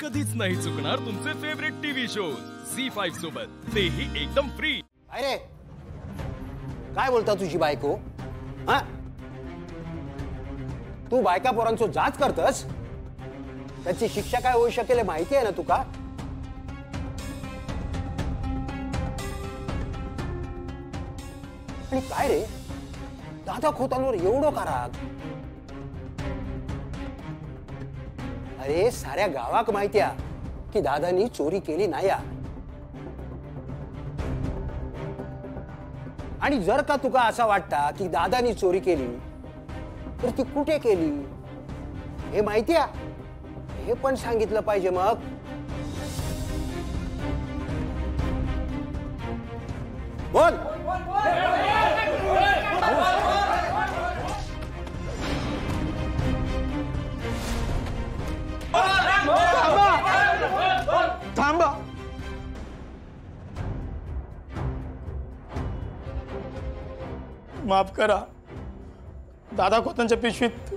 कधीच नाही चुकणार तुमचे फेवरेट टीव्ही शोज झी5 सोबत, तेही एकदम फ्री। अरे काय बोलता तुझी बायको? हा, तू बायका पोरांचो जाच करतस? त्याची शिक्षा काय होऊ शकेल माहिती आहे ना तुका? आणि काय रे, दादा खोतांवर एवढं का राग? अरे साऱ्या गावाक माहितीया की दादानी चोरी केली नाही। आणि जर का तुका असा वाटता की दादानी चोरी केली तर ती कुठे केली हे माहितीया, हे पण सांगितलं पाहिजे। मग बोल। थांबा, माफ करा। दादा खोतांच्या पिशवीत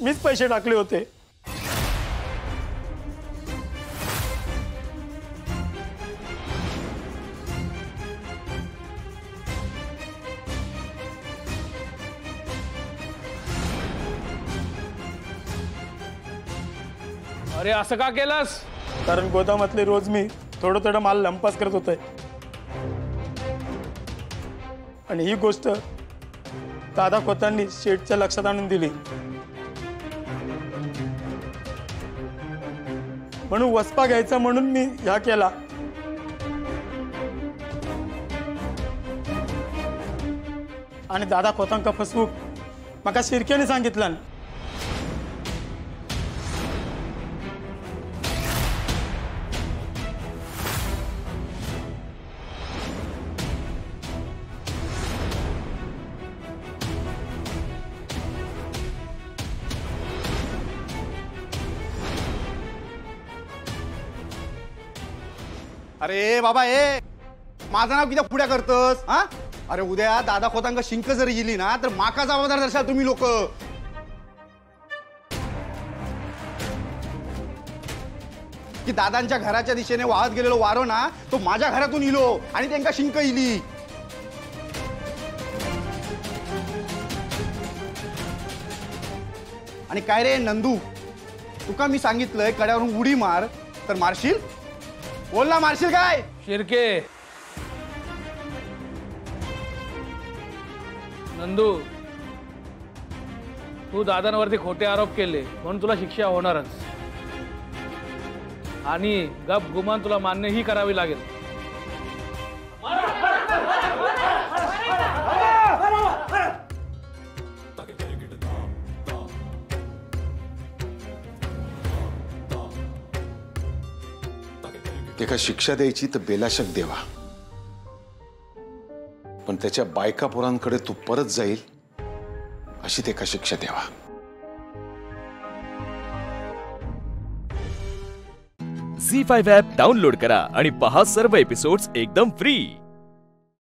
मीच पैसे टाकले होते। अरे असं का केलंस? कारण गोदामातले रोज मी थोडं थोडं माल लंपास करत होते आणि ही गोष्ट दादा खोतांनी शेठच्या लक्षात आणून दिली, म्हणून वसपा घ्यायचा म्हणून मी ह्या केला। आणि दादा खोतांका फसवूक माका शिरक्याने सांगितलं। अरे बाबा, ए माझं नाव किती पुढ्या करतस? हा, अरे उद्या दादा खोतांक शिंक जरी गेली ना तर माका जबाबदार धरशाल तुम्ही लोक। की दादांच्या घराच्या दिशेने वाहत गेलेलो वारो ना तो माझ्या घरातून इलो आणि त्यांका शिंक इली। आणि काय रे नंदू, तुका मी सांगितलंय कड्यावरून उडी मार तर मारशील? बोल ना, मारशील काय? शिर्के, नंदू, तू दादांवरती खोटे आरोप केले म्हणून तुला शिक्षा होणारच आणि गप गुमान तुला मान्यही करावी लागेल। एका शिक्षा द्यायची तर बेलाशक देवा, पण त्याच्या बायका पोरांकडे तू परत जाईल अशी ते का शिक्षा द्यावा। झी5 ॲप डाउनलोड करा आणि पहा सर्व एपिसोड्स एकदम फ्री।